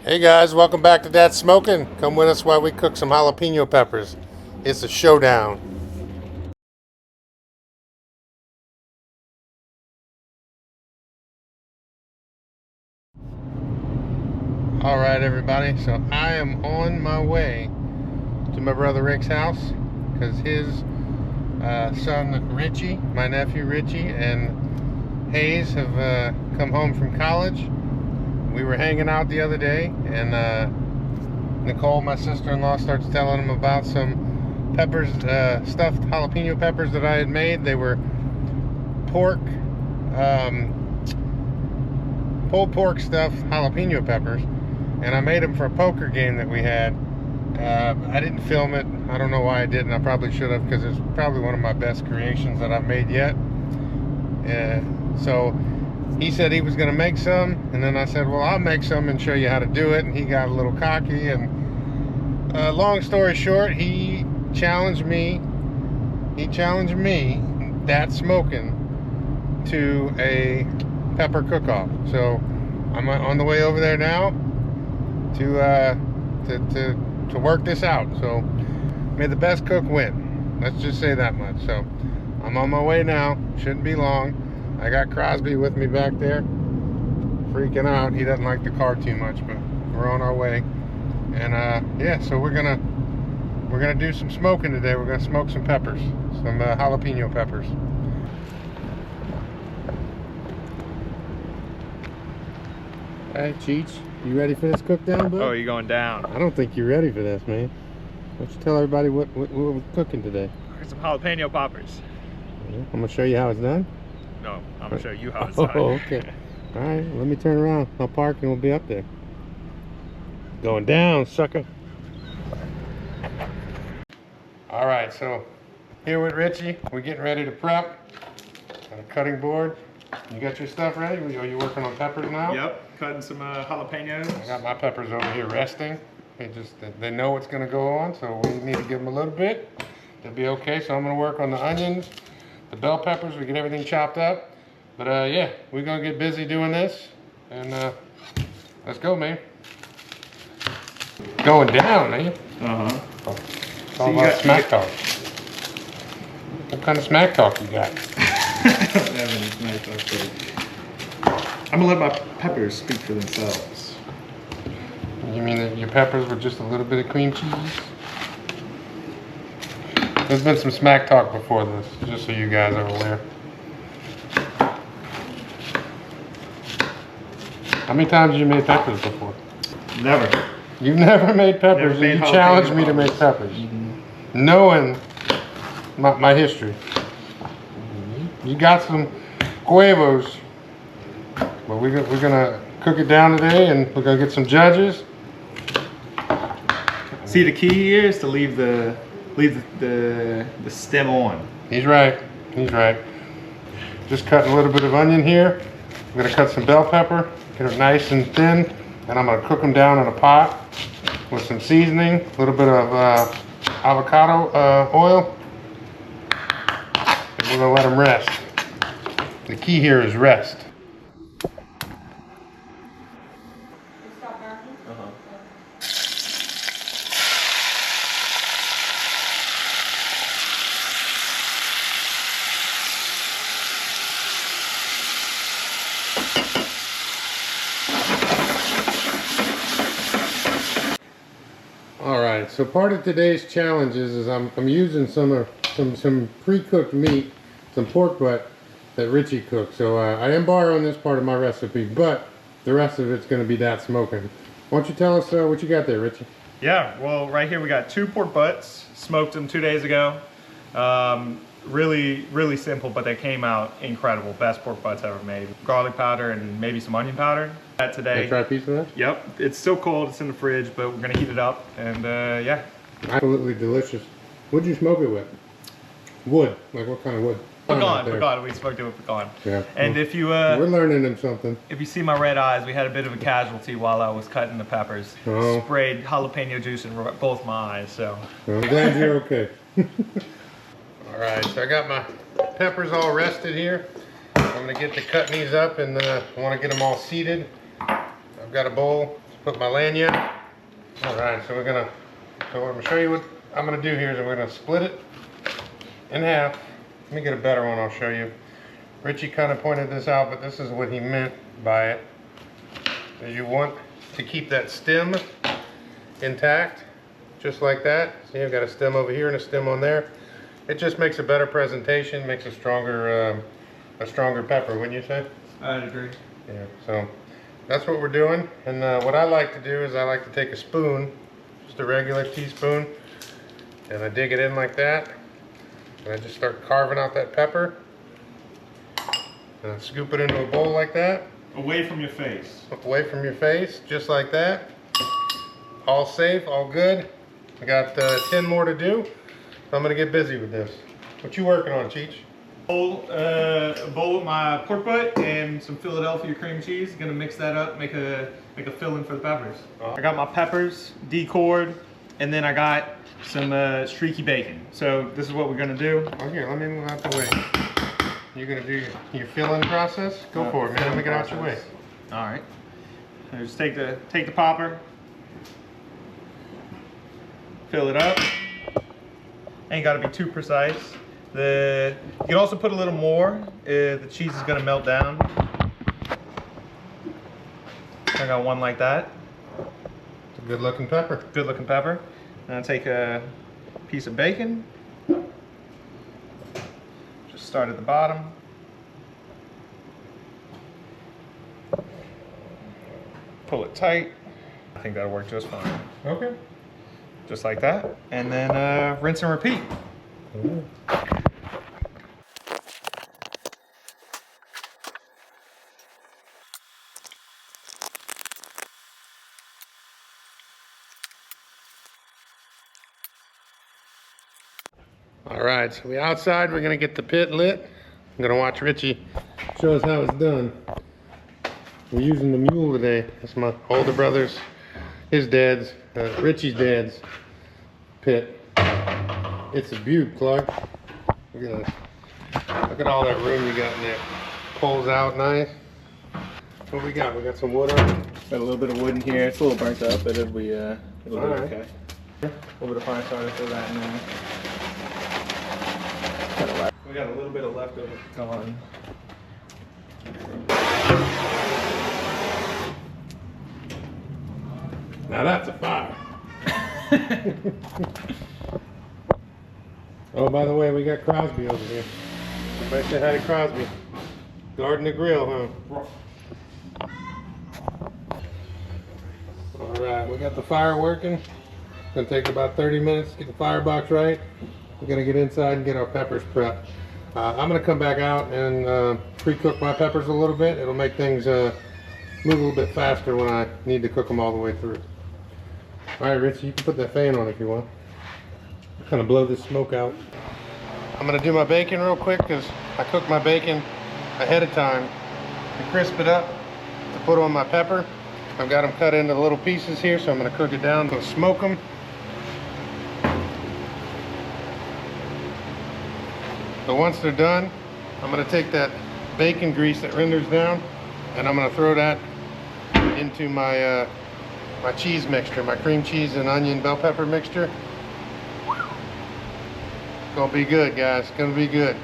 Hey guys, welcome back to Datz Smoking. Come with us while we cook some jalapeno peppers. It's a showdown. Alright everybody, so I am on my way to my brother Rick's house because his son Ritchie, my nephew Ritchie, and Hayse have come home from college. We were hanging out the other day and Nicole, my sister-in-law, starts telling him about some peppers, stuffed jalapeno peppers that I had made. They were pulled pork stuffed jalapeno peppers, and I made them for a poker game that we had. I didn't film it. I don't know why I didn't. I probably should have, because it's probably one of my best creations that I've made yet. So he said he was going to make some, and then I said, well, I'll make some and show you how to do it. And he got a little cocky, and long story short, he challenged me, Datz Smoking, to a pepper cook-off. So I'm on the way over there now to work this out. So may the best cook win. Let's just say that much. So I'm on my way now. Shouldn't be long. I got Crosby with me back there, freaking out. He doesn't like the car too much, but we're on our way. And yeah, so we're gonna do some smoking today. We're gonna smoke some peppers, some jalapeno peppers. Hey, Cheech, you ready for this cook down, bud? Oh, you're going down. I don't think you're ready for this, man. Why don't you tell everybody what we're cooking today? Some jalapeno poppers. Yeah, I'm gonna show you how it's done. No, I'm gonna show you how it's done. Oh, okay. All right, let me turn around. I'll park and we'll be up there. Going down, sucker. All right, so here with Ritchie, we're getting ready to prep on a cutting board. You got your stuff ready? Are you working on peppers now? Yep, cutting some jalapenos. I got my peppers over here resting. They know what's gonna go on, so we need to give them a little bit. They'll be okay. So I'm gonna work on the onions, the bell peppers. We get everything chopped up. But yeah, we're gonna get busy doing this, and let's go, man. Going down, man. Uh-huh. It's all about smack talk. What kind of smack talk you got? I'm gonna let my peppers speak for themselves. You mean that your peppers with just a little bit of cream cheese? There's been some smack talk before this, just so you guys are aware. How many times have you made peppers before? Never. You've never made peppers, Never made and you challenged me to peppers. make peppers. Knowing my history. You got some huevos, but we're gonna cook it down today, and we're gonna get some judges. See, the key here is to leave the stem on. He's right. He's right. Just cutting a little bit of onion here. I'm gonna cut some bell pepper, get it nice and thin, and I'm gonna cook them down in a pot with some seasoning, a little bit of avocado oil. And we're gonna let them rest. The key here is rest. All right, so part of today's challenge is I'm using some pre-cooked meat, some pork butt that Ritchie cooked. So I am borrowing this part of my recipe, but the rest of it's going to be Datz Smoking. Why don't you tell us what you got there, Ritchie? Yeah, well, right here we got 2 pork butts. Smoked them 2 days ago. Really simple, but they came out incredible. Best pork butts ever made. Garlic powder and maybe some onion powder. That today. Can I try a piece of that? Yep, it's still cold. It's in the fridge, but we're gonna heat it up, and yeah. Absolutely delicious. What'd you smoke it with? Wood. Like what kind of wood? Pecan. We smoked it with pecan. Yeah. And if you we're learning them something. If you see my red eyes, we had a bit of a casualty while I was cutting the peppers. Oh. Sprayed jalapeno juice in both my eyes. So. Well, I'm glad you're okay. All right, so I got my peppers all rested here. I'm gonna get to cutting these up, and I want to get them all seated. I've got a bowl Put my lanyard. All right, so so I'm gonna show you what I'm gonna do here is we're gonna split it in half. Let me get a better one, I'll show you. Ritchie kind of pointed this out, but this is what he meant by it. Is you want to keep that stem intact, just like that. See, I've got a stem over here and a stem on there. It just makes a better presentation, makes a stronger pepper, wouldn't you say? I'd agree. Yeah, so that's what we're doing. And what I like to do is I like to take a spoon, just a regular teaspoon, and I dig it in like that. And I just start carving out that pepper. And I scoop it into a bowl like that. Away from your face. Away from your face, just like that. All safe, all good. I got 10 more to do. So I'm gonna get busy with this. What you working on, Cheech? A bowl with my pork butt and some Philadelphia cream cheese. Gonna mix that up, make a filling for the peppers. I got my peppers decored, and then I got some streaky bacon. So this is what we're gonna do. Oh, here, let me move out the way. You're gonna do your filling process? Go for it, man. Let me get out your way. All right. So just take the popper, fill it up. Ain't got to be too precise. You can also put a little more. The cheese is gonna melt down. I got one like that. It's a good looking pepper. Good looking pepper. And I'll take a piece of bacon. Just start at the bottom. Pull it tight. I think that'll work just fine. Okay. Just like that. And then rinse and repeat. Ooh. All right, so we're outside. We're gonna get the pit lit. I'm gonna watch Ritchie show us how it's done. We're using the mule today. That's my older brother's, his dad's, Ritchie's dad's pit. It's a beaut, Clark. Look at all that room you got in there. Pulls out nice. What we got? We got some wood on it. Got a little bit of wood in here. It's a little burnt up, but it'll be All okay. A little bit of fire starter, throw that in there. We got a little bit of leftover pecan. Now that's a fire. Oh, by the way, we got Crosby over here. Everybody say hi to Crosby. Guarding the grill, huh? All right, we got the fire working. It's gonna take about 30 minutes to get the firebox right. We're gonna get inside and get our peppers prepped. I'm gonna come back out and pre-cook my peppers a little bit. It'll make things move a little bit faster when I need to cook them all the way through. All right, Ritchie, you can put that fan on if you want. Kind of blow this smoke out. I'm gonna do my bacon real quick because I cooked my bacon ahead of time to crisp it up to put on my pepper. I've got them cut into little pieces here, so I'm gonna cook it down. I'm gonna smoke them. So once they're done, I'm gonna take that bacon grease that renders down, and I'm gonna throw that into my my cheese mixture, my cream cheese and onion bell pepper mixture. It's gonna be good, guys. It's gonna be good.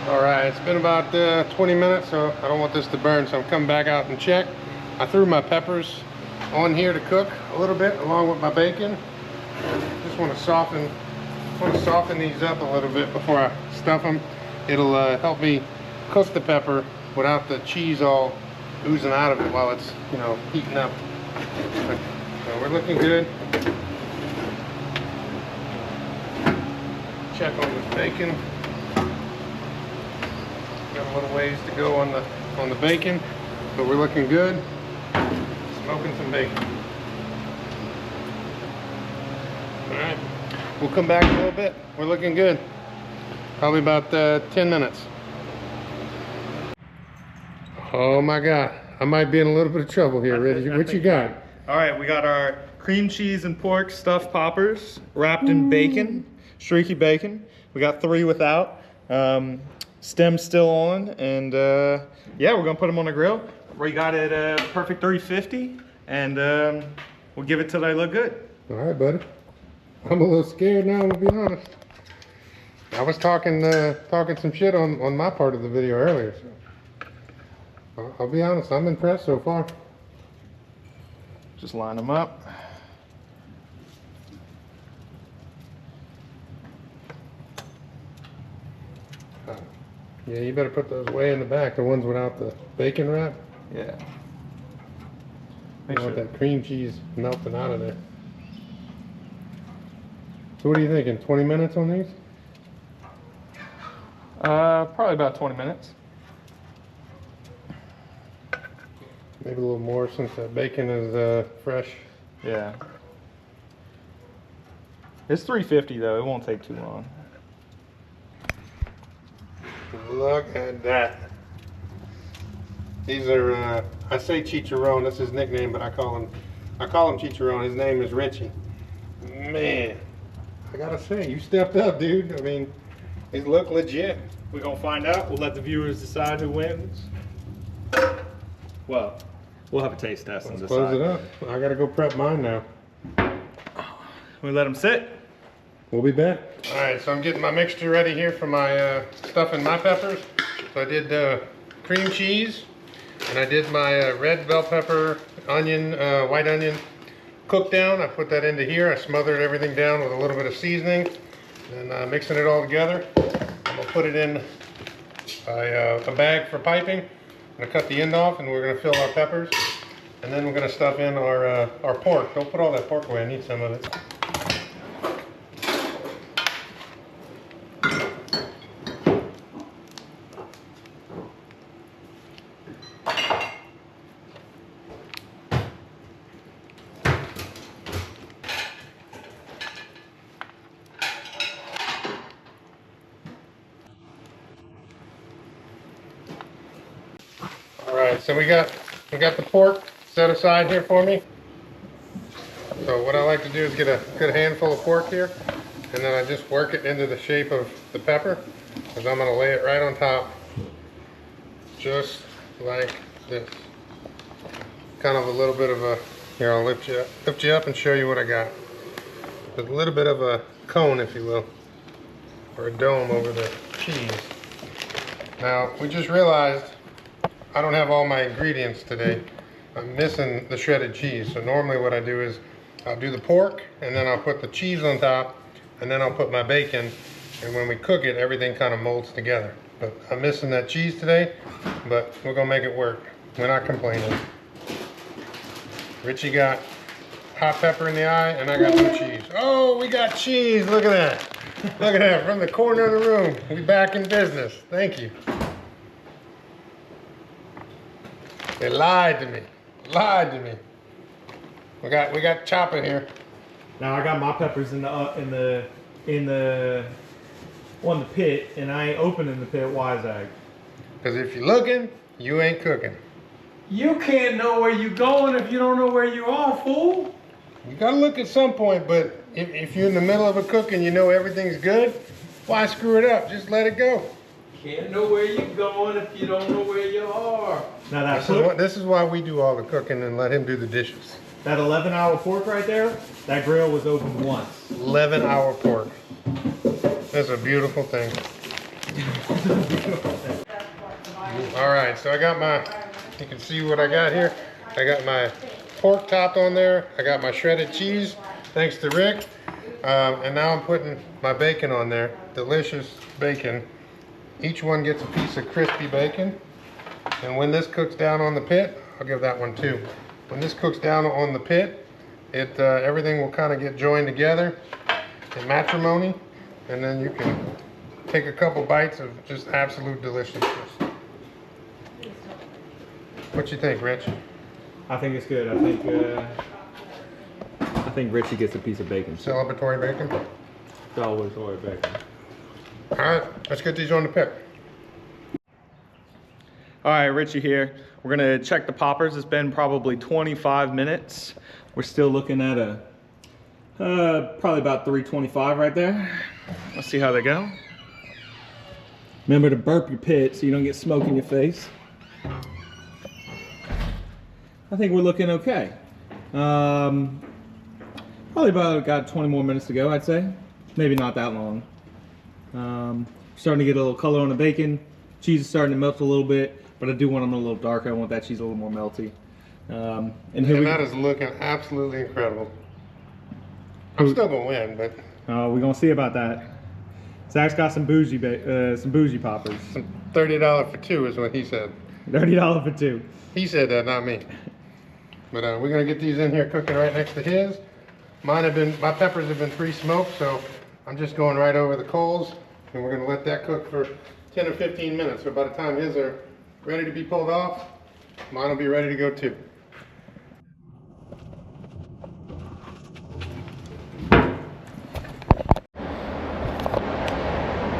All right, it's been about 20 minutes, so I don't want this to burn, so I'm coming back out and check. I threw my peppers on here to cook a little bit along with my bacon. Just want to soften these up a little bit before I stuff them. It'll help me cook the pepper without the cheese all oozing out of it while it's, you know, heating up. So we're looking good. Check on the bacon. Got a little ways to go on the bacon, but we're looking good. Smoking some bacon. All right, we'll come back in a little bit. We're looking good. Probably about 10 minutes. Oh my God, I might be in a little bit of trouble here, Ritchie. What you got? All right, we got our cream cheese and pork stuffed poppers wrapped in bacon, streaky bacon. We got 3 without. Stem still on, and yeah, we're gonna put them on the grill. We got it perfect 350, and we'll give it till they look good. All right, buddy. I'm a little scared now, to be honest. I was talking some shit on my part of the video earlier. So I'll be honest, I'm impressed so far. Just line them up. Yeah, you better put those way in the back, the ones without the bacon wrap. Yeah. I want that cream cheese melting out of there. So what are you thinking, 20 minutes on these? Probably about 20 minutes. Maybe a little more since that bacon is fresh. Yeah. It's 350 though, it won't take too long. Look at that. These are, I say Chicharron, that's his nickname, but I call him Chicharron. His name is Ritchie. Man, I gotta say, you stepped up, dude. I mean, these look legit. We're gonna find out. We'll let the viewers decide who wins. Well, we'll have a taste test and decide. Close it up. I gotta go prep mine now. We let them sit. We'll be back. All right, so I'm getting my mixture ready here for my stuffing my peppers. So I did cream cheese, and I did my red bell pepper, onion, white onion cook down. I put that into here. I smothered everything down with a little bit of seasoning, and mixing it all together. I'm gonna put it in a bag for piping. I'm gonna cut the end off, and we're gonna fill our peppers, and then we're gonna stuff in our pork. Don't put all that pork away. I need some of it. Alright, so we got the pork set aside here for me. So what I like to do is get a good handful of pork here, and then I just work it into the shape of the pepper, because I'm going to lay it right on top, just like this. Kind of a little bit of a, here I'll lift you up and show you what I got. There's a little bit of a cone, if you will, or a dome over the cheese. Now, we just realized I don't have all my ingredients today. I'm missing the shredded cheese. So normally what I do is I'll do the pork, and then I'll put the cheese on top, and then I'll put my bacon, and when we cook it, everything kind of molds together. But I'm missing that cheese today, but we're gonna make it work. We're not complaining. Richie got hot pepper in the eye, and I got no cheese. Oh, we got cheese, look at that. Look at that, from the corner of the room. We back in business, thank you. They lied to me. Lied to me. We got chopping here. Now I got my peppers in the pit, and I ain't opening the pit. Why, Zack? Because if you're looking, you ain't cooking. You can't know where you're going if you don't know where you are, fool. You gotta look at some point, but if you're in the middle of a cook and you know everything's good, why screw it up? Just let it go. Can't know where you're going if you don't know where you are. Now this is why we do all the cooking and let him do the dishes. That 11-hour pork right there, that grill was open once. 11-hour pork. That's a beautiful thing. All right, so I got you can see what I got here. I got my pork topped on there. I got my shredded cheese, thanks to Rick. And now I'm putting my bacon on there. Delicious bacon. Each one gets a piece of crispy bacon. And when this cooks down on the pit, I'll give that one too. When this cooks down on the pit, everything will kind of get joined together in matrimony. And then you can take a couple bites of just absolute deliciousness. What you think, Rich? I think it's good. I think Richie gets a piece of bacon. Celebratory bacon? Celebratory bacon. All right, let's get these on the pit. All right, Richie here. We're gonna check the poppers. It's been probably 25 minutes. We're still looking at probably about 325 right there. Let's see how they go. Remember to burp your pit so you don't get smoke in your face. I think we're looking okay. Probably about got 20 more minutes to go, I'd say. Maybe not that long. Starting to get a little color on the bacon. Cheese is starting to melt a little bit, but I do want them a little darker. I want that cheese a little more melty. And that is looking absolutely incredible. I'm still gonna win, but we're gonna see about that. Zach's got some bougie poppers. $30 for two is what he said. $30 for two. He said that, not me. But we're gonna get these in here cooking right next to his. My peppers have been pre-smoked, so I'm just going right over the coals, and we're gonna let that cook for 10 or 15 minutes. So by the time his are ready to be pulled off, mine will be ready to go too.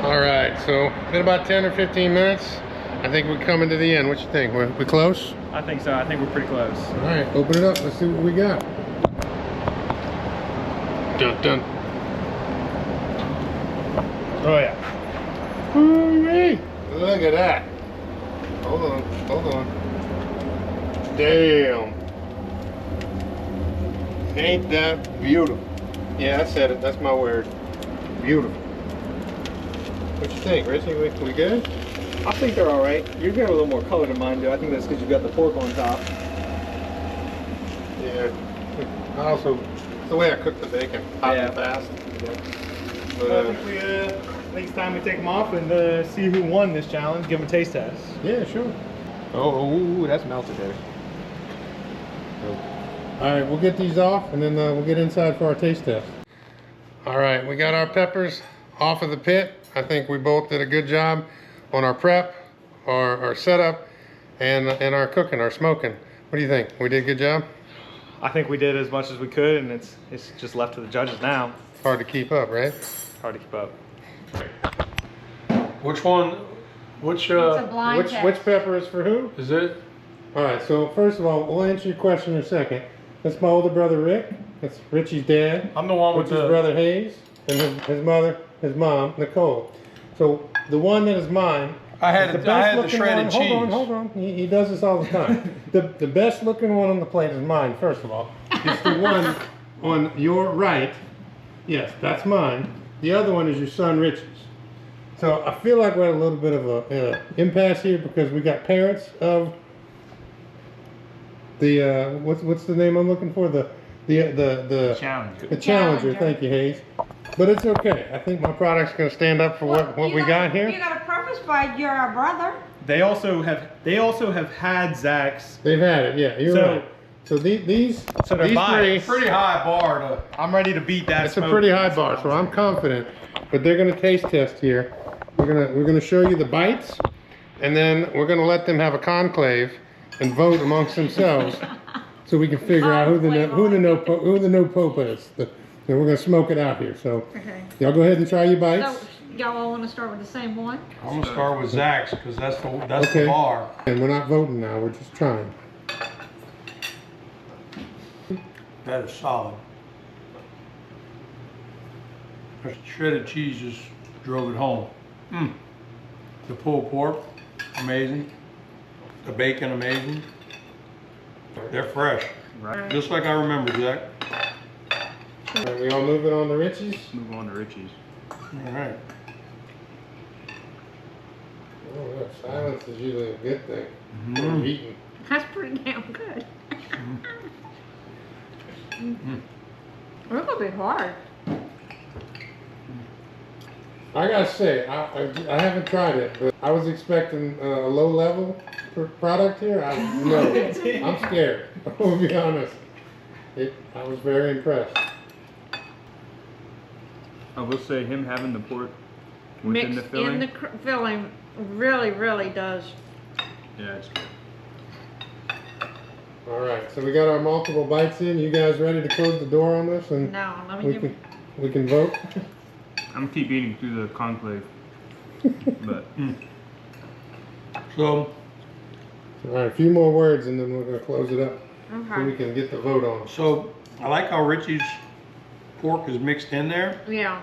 All right, so been about 10 or 15 minutes. I think we're coming to the end. What you think? We close? I think so. I think we're pretty close. All right, open it up. Let's see what we got. Dun dun. Oh yeah. Ooh-wee. Look at that. Hold on, hold on. Damn. Ain't that beautiful? Yeah, I said it. That's my word. Beautiful. What you think, Ritchie? We good? I think they're all right. You've got a little more color than mine do. I think that's because you've got the pork on top. Yeah. I also, it's the way I cook the bacon. Hot and fast. Yeah. But, I think it's time we take them off and see who won this challenge. Give them a taste test. Yeah, sure. Oh, that's melted there. All right, we'll get these off and then we'll get inside for our taste test. All right, we got our peppers off of the pit. I think we both did a good job on our prep, our setup, and our cooking, our smoking. What do you think? We did a good job? I think we did as much as we could, and it's just left to the judges now. Hard to keep up, right? Hard to keep up. Which one? Which pepper is for who? is it? All right, so first of all, we'll answer your question in a second. That's my older brother Rick. That's Richie's dad. I'm the one with Richie's brother Hayse, and his mom Nicole. So the one that is mine. I had the shredded cheese. Hold on. He does this all the time. the best looking one on the plate is mine. First of all, it's the one on your right. Yes, that's mine. The other one is your son Richie's. So I feel like we're at a little bit of a impasse here because we got parents of the what's the name I'm looking for? The Challenger. The Challenger. Thank you, Hayse. But it's okay. I think my product's going to stand up for what we got here. You got a purpose by your brother. They also have had Zack's. They've had it. Yeah, you're right. So these three, pretty high bar. I'm ready to beat that. It's a pretty high bar, so I'm confident. But they're going to taste test here. We're gonna show you the bites, and then we're going to let them have a conclave and vote amongst themselves, so we can figure out who the no pope is. And we're going to smoke it out here. So y'all go ahead and try your bites. So y'all all want to start with the same one? I'm gonna start with Zack's because that's the bar. And we're not voting now. We're just trying. That is solid. The shredded cheese just drove it home. The pulled pork, amazing. The bacon, amazing. They're fresh, Right. just like I remember, Zack. All right, we all move it on to Richie's. Move on to Richie's. All right. Oh, look, silence is usually a good thing. When you're eating. That's pretty damn good. It's gonna be hard. I gotta say, I haven't tried it, but I was expecting a low level product here. I'm scared. I'll be honest. I was very impressed. I will say him having the pork within Mixed the filling. in the filling really, really does. Yeah, it's good. All right, so we got our multiple bites in. You guys ready to close the door on this, and No, let me we can vote? I'm gonna keep eating through the conclave. But So All right, a few more words, and then we're gonna close it up so we Okay. can get the vote on. So I like how Richie's pork is mixed in there, Yeah.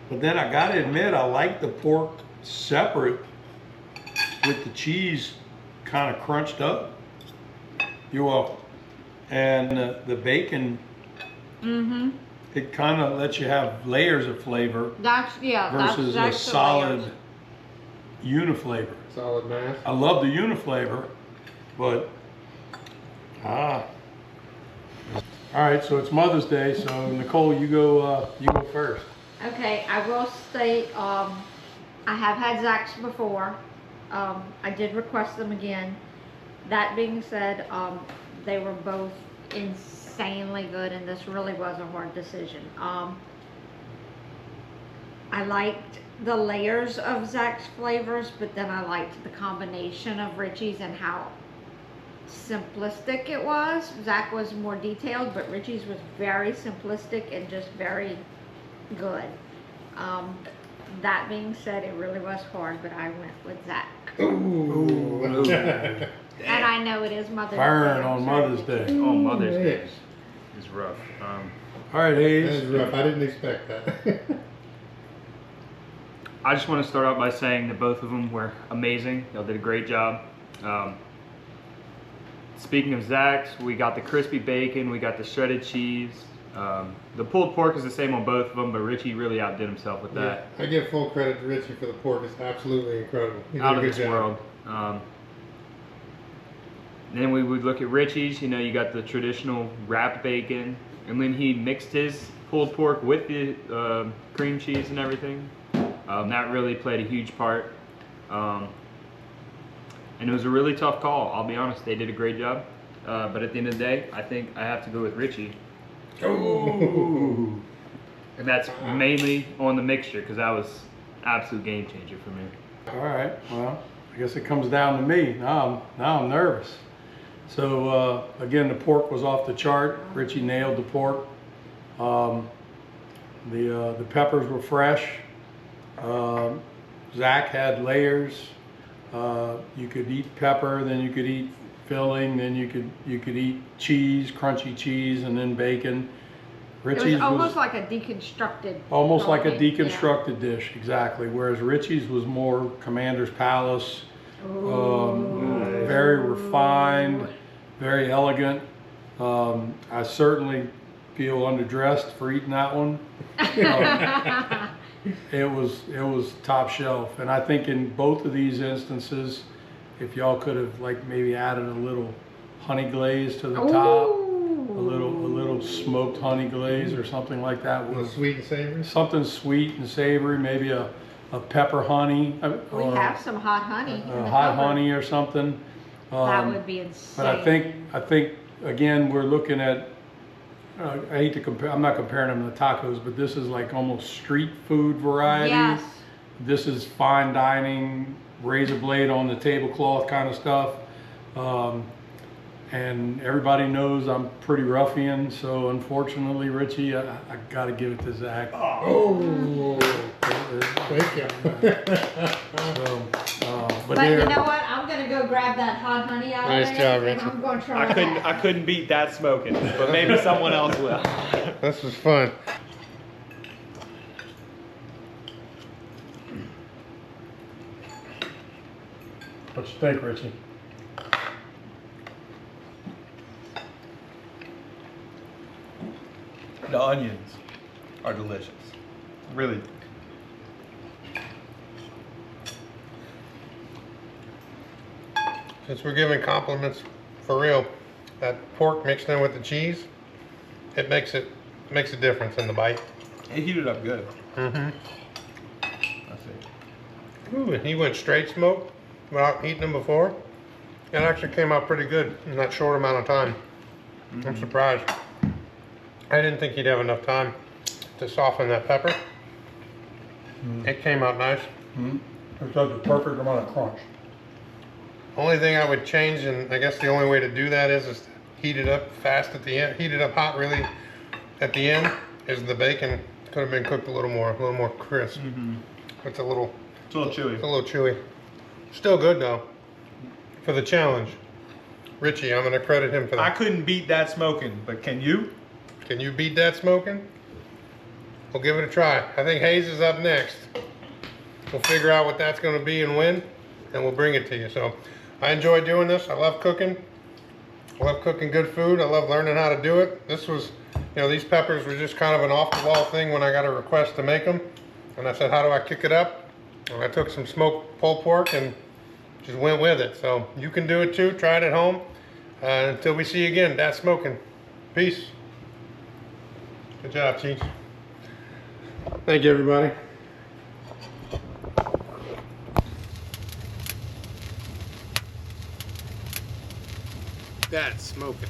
but then I gotta admit I like the pork separate with the cheese kind of crunched up. You're welcome. and the bacon, it kind of lets you have layers of flavor versus a solid uniflavor. Solid mass. I love the uniflavor, but all right. So it's Mother's Day. So Nicole, you go first. Okay, I will state, I have had Zack's before. I did request them again. That being said, they were both insanely good, and this really was a hard decision. I liked the layers of Zack's flavors, but then I liked the combination of Ritchie's and how simplistic it was. Zack was more detailed, but Ritchie's was very simplistic and just very good. That being said, it really was hard, but I went with Zack. Ooh. And I know it is Mother's Day. Burn on Mother's Day. Oh, Mother's Day is rough. All right, Hayse. That is rough. I didn't expect that. I just want to start out by saying that both of them were amazing. Y'all did a great job. Speaking of Zack's, we got the crispy bacon, we got the shredded cheese. The pulled pork is the same on both of them, but Ritchie really outdid himself with that. Yeah, I give full credit to Ritchie for the pork. It's absolutely incredible. He did Out a of good this job. world. Then we would look at Ritchie's. You know, you got the traditional wrapped bacon, and then he mixed his pulled pork with the cream cheese and everything. That really played a huge part. And it was a really tough call. I'll be honest, they did a great job. But at the end of the day, I think I have to go with Ritchie. Ooh. And that's mainly on the mixture, because that was absolute game changer for me. All right. Well, I guess it comes down to me. Now I'm nervous. So again, the pork was off the chart. Ritchie nailed the pork. The peppers were fresh. Zack had layers. You could eat pepper, then you could eat filling, then you could eat cheese, crunchy cheese, and then bacon. Ritchie's it was almost like a deconstructed. almost like a deconstructed dish, exactly. Whereas Ritchie's was more Commander's Palace, very refined, very elegant. I certainly feel underdressed for eating that one. It was top shelf, and I think in both of these instances, if y'all could have like maybe added a little honey glaze to the top, a little smoked honey glaze or something like that, A little sweet and savory. something sweet and savory, maybe a pepper honey, We have some hot honey. in the hot cupboard. honey or something. That would be insane. But I think again we're looking at. I hate to compare. I'm not comparing them to tacos, but this is like almost street food variety. Yes. This is fine dining, razor blade on the tablecloth kind of stuff. And everybody knows I'm pretty ruffian, so unfortunately, Ritchie, I got to give it to Zack. Oh, thank you. But you know what? I'm gonna go grab that hot honey out Nice of there. job, and Ritchie. I'm gonna try that. I couldn't beat Datz Smoking, but maybe someone else will. This was fun. What you think, Ritchie? The onions are delicious. Really. Since we're giving compliments for real, that pork mixed in with the cheese, it makes a difference in the bite. It heated up good. Mm-hmm. I see. Ooh, and he went straight smoke without heating them before. It actually came out pretty good in that short amount of time. I'm surprised. I didn't think he'd have enough time to soften that pepper. It came out nice. It's like the perfect amount of crunch. Only thing I would change, and I guess the only way to do that is to heat it up fast at the end, heat it up hot really at the end, is the bacon could have been cooked a little more crisp. It's a little chewy. It's a little chewy. Still good though. For the challenge. Ritchie, I'm gonna credit him for that. I couldn't beat that smoking, but can you? Can you beat that smoking? We'll give it a try. I think Hayse is up next. We'll figure out what that's gonna be and when, and we'll bring it to you. So I enjoy doing this. I love cooking. I love cooking good food. I love learning how to do it. This was, you know, these peppers were just kind of an off-the-wall thing when I got a request to make them. And I said, how do I kick it up? And I took some smoked pulled pork and just went with it. So you can do it too. Try it at home. Until we see you again, Datz Smoking. Peace. Good job, Cheech. Thank you, everybody. Datz Smoking.